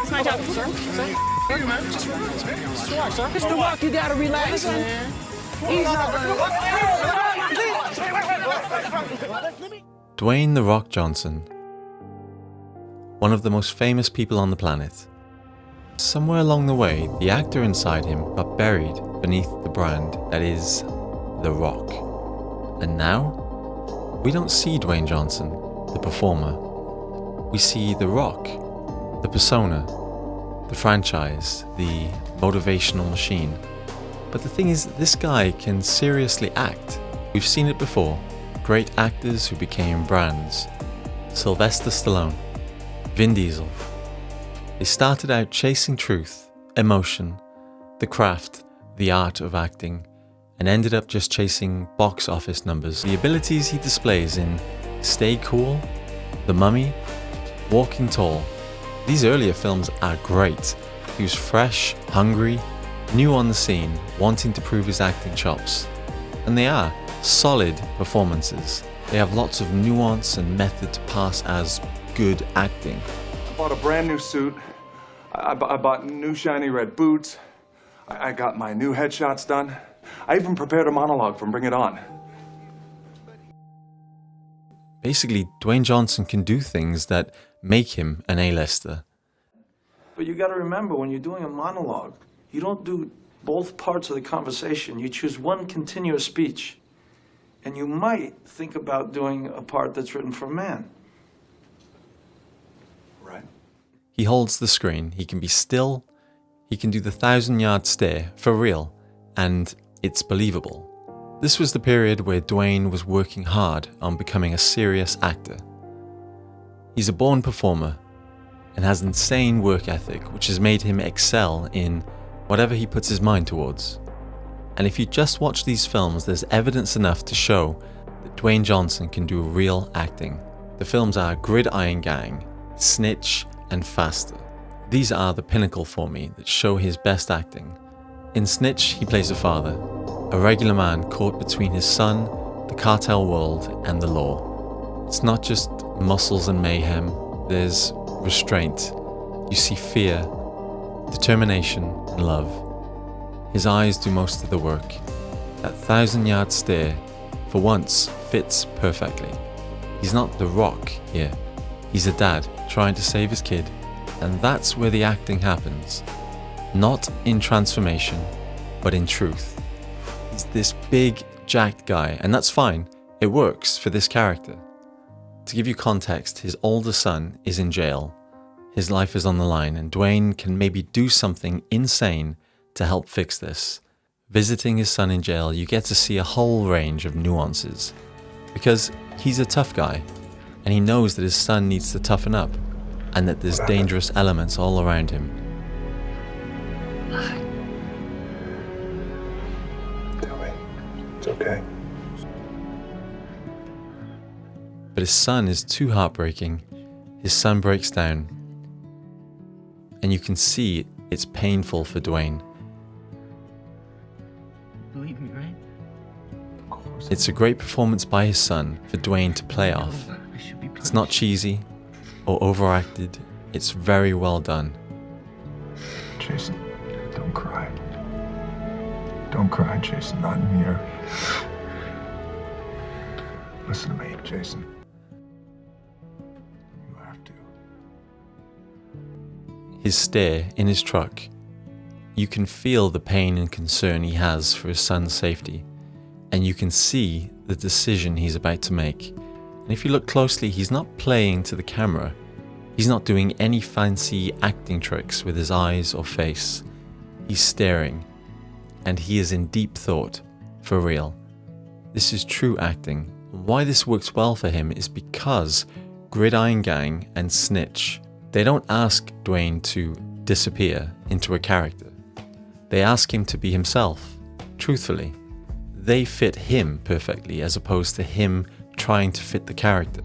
It's my job, sir. Hey, man, just relax, man. Just relax, sir. Mr. Rock, you gotta relax, man. He's not gonna... Dwayne "The Rock" Johnson, one of the most famous people on the planet. Somewhere along the way, the actor inside him got buried beneath the brand that is The Rock. And now, we don't see Dwayne Johnson, the performer. We see The Rock, the persona, the franchise, the motivational machine. But the thing is, this guy can seriously act. We've seen it before. Great actors who became brands. Sylvester Stallone, Vin Diesel. They started out chasing truth, emotion, the craft, the art of acting, and ended up just chasing box office numbers. The abilities he displays in Stay Cool, The Mummy, Walking Tall. These earlier films are great. He was fresh, hungry, new on the scene, wanting to prove his acting chops. And they are solid performances. They have lots of nuance and method to pass as good acting. I bought a brand new suit. I bought new shiny red boots. I got my new headshots done. I even prepared a monologue from Bring It On. Basically, Dwayne Johnson can do things that make him an A-lister. But you got to remember, when you're doing a monologue, you don't do both parts of the conversation. You choose one continuous speech. And you might think about doing a part that's written for a man. Right. He holds the screen, he can be still, he can do the 1,000-yard stare for real, and it's believable. This was the period where Dwayne was working hard on becoming a serious actor. He's a born performer and has insane work ethic, which has made him excel in whatever he puts his mind towards. And if you just watch these films, there's evidence enough to show that Dwayne Johnson can do real acting. The films are Gridiron Gang, Snitch, and Faster. These are the pinnacle for me that show his best acting. In Snitch, he plays a father, a regular man caught between his son, the cartel world, and the law. It's not just muscles and mayhem, there's restraint. You see fear, determination, and love. His eyes do most of the work. That 1,000-yard stare, for once, fits perfectly. He's not The Rock here. He's a dad trying to save his kid, and that's where the acting happens. Not in transformation, but in truth. He's this big, jacked guy, and that's fine. It works for this character. To give you context, his older son is in jail. His life is on the line, and Dwayne can maybe do something insane to help fix this. Visiting his son in jail, you get to see a whole range of nuances. Because he's a tough guy, and he knows that his son needs to toughen up, and that there's dangerous elements all around him. Tell me. It's okay. But his son is too heartbreaking. His son breaks down. And you can see it's painful for Dwayne. Believe me, right? Of course. It's a great performance by his son for Dwayne to play off. I should be It's not cheesy or overacted. It's very well done. Jason, don't cry. Don't cry, Jason. Not in here. Listen to me, Jason. You have to. His stare in his truck. You can feel the pain and concern he has for his son's safety, and you can see the decision he's about to make. And if you look closely, he's not playing to the camera. He's not doing any fancy acting tricks with his eyes or face. He's staring, and he is in deep thought, for real. This is true acting. And why this works well for him is because Gridiron Gang and Snitch, they don't ask Dwayne to disappear into a character. They ask him to be himself, truthfully. They fit him perfectly as opposed to him trying to fit the character.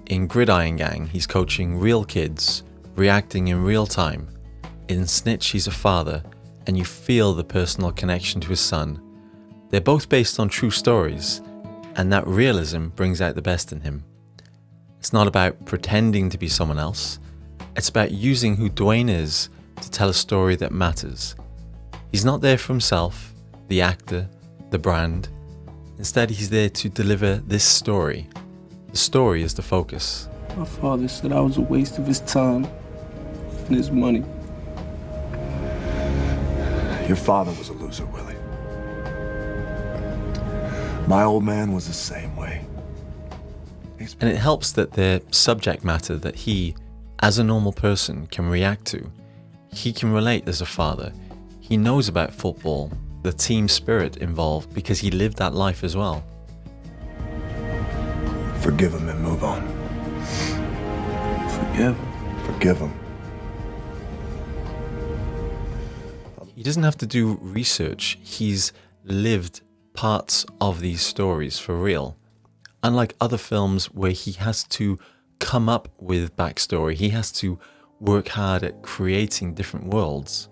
In Gridiron Gang, he's coaching real kids, reacting in real time. In Snitch, he's a father, and you feel the personal connection to his son. They're both based on true stories, and that realism brings out the best in him. It's not about pretending to be someone else, It's about using who Dwayne is to tell a story that matters. He's not there for himself, the actor, the brand. Instead, he's there to deliver this story. The story is the focus. My father said I was a waste of his time and his money. Your father was a loser, Willie. My old man was the same way. And it helps that the subject matter that he, as a normal person, can react to. He can relate as a father. He knows about football, the team spirit involved, because he lived that life as well. Forgive him and move on. Forgive him. Forgive him. He doesn't have to do research. He's lived parts of these stories for real. Unlike other films where he has to come up with backstory, he has to work hard at creating different worlds.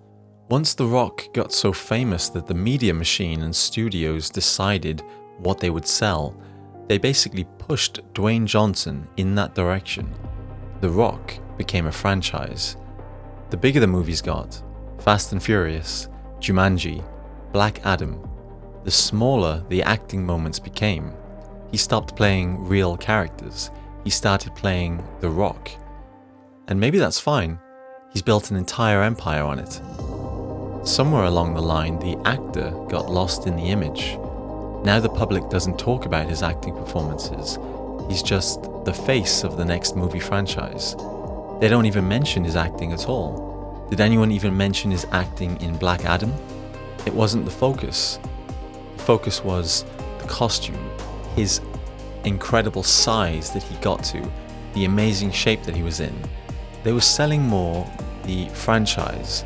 Once The Rock got so famous that the media machine and studios decided what they would sell, they basically pushed Dwayne Johnson in that direction. The Rock became a franchise. The bigger the movies got, Fast and Furious, Jumanji, Black Adam, the smaller the acting moments became. He stopped playing real characters. He started playing The Rock. And maybe that's fine. He's built an entire empire on it. Somewhere along the line, the actor got lost in the image. Now the public doesn't talk about his acting performances. He's just the face of the next movie franchise. They don't even mention his acting at all. Did anyone even mention his acting in Black Adam? It wasn't the focus. The focus was the costume, his incredible size that he got to, the amazing shape that he was in. They were selling more the franchise,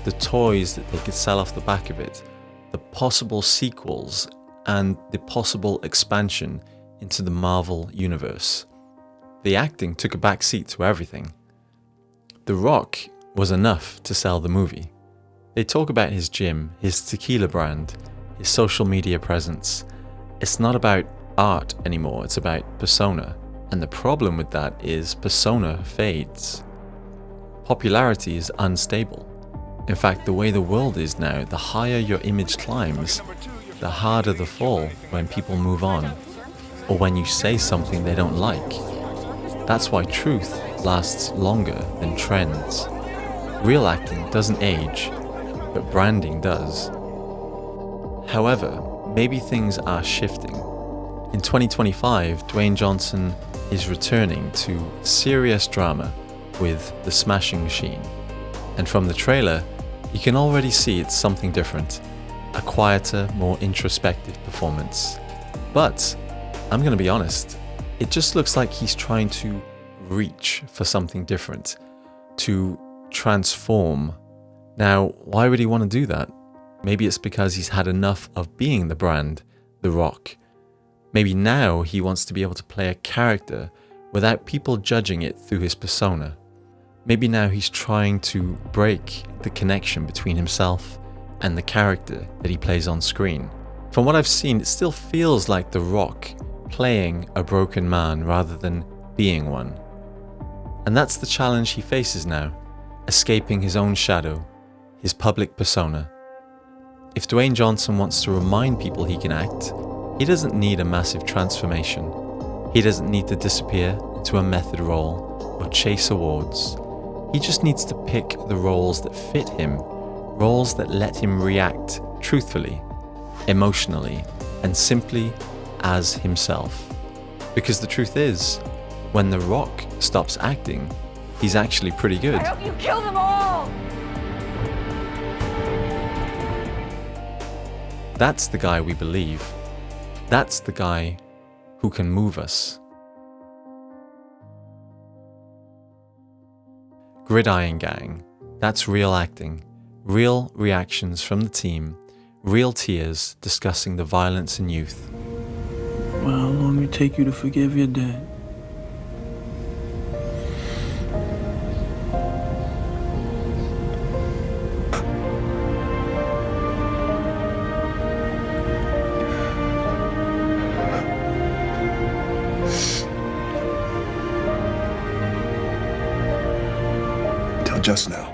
the toys that they could sell off the back of it, the possible sequels, and the possible expansion into the Marvel universe. The acting took a back seat to everything. The Rock was enough to sell the movie. They talk about his gym, his tequila brand, his social media presence. It's not about art anymore, it's about persona. And the problem with that is persona fades. Popularity is unstable. In fact, the way the world is now, the higher your image climbs, the harder the fall when people move on, or when you say something they don't like. That's why truth lasts longer than trends. Real acting doesn't age, but branding does. However, maybe things are shifting. In 2025, Dwayne Johnson is returning to serious drama with The Smashing Machine. And from the trailer, you can already see it's something different, a quieter, more introspective performance. But I'm going to be honest, it just looks like he's trying to reach for something different, to transform. Now, why would he want to do that? Maybe it's because he's had enough of being the brand, The Rock. Maybe now he wants to be able to play a character without people judging it through his persona. Maybe now he's trying to break the connection between himself and the character that he plays on screen. From what I've seen, it still feels like The Rock playing a broken man rather than being one. And that's the challenge he faces now, escaping his own shadow, his public persona. If Dwayne Johnson wants to remind people he can act, he doesn't need a massive transformation. He doesn't need to disappear into a method role or chase awards. He just needs to pick the roles that fit him, roles that let him react truthfully, emotionally, and simply as himself. Because the truth is, when The Rock stops acting, he's actually pretty good. I hope you kill them all! That's the guy we believe. That's the guy who can move us. Gridiron Gang. That's real acting. Real reactions from the team. Real tears discussing the violence in youth. Well, how long did it take you to forgive your dad? Just now.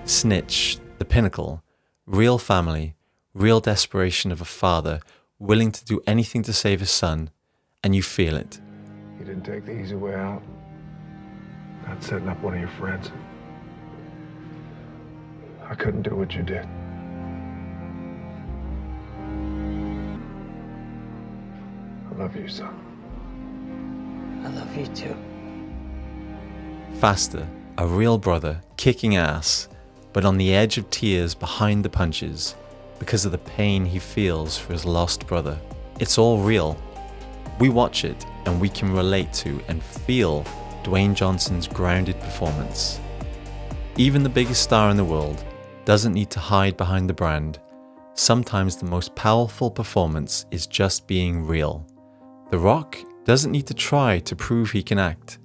Snitch, the pinnacle, real family, real desperation of a father willing to do anything to save his son, and you feel it. You didn't take the easy way out. Not setting up one of your friends. I couldn't do what you did. I love you, son. I love you too. Faster, a real brother, kicking ass, but on the edge of tears behind the punches because of the pain he feels for his lost brother. It's all real. We watch it and we can relate to and feel Dwayne Johnson's grounded performance. Even the biggest star in the world doesn't need to hide behind the brand. Sometimes the most powerful performance is just being real. The Rock doesn't need to try to prove he can act.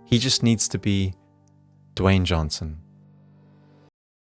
He just needs to be Dwayne Johnson.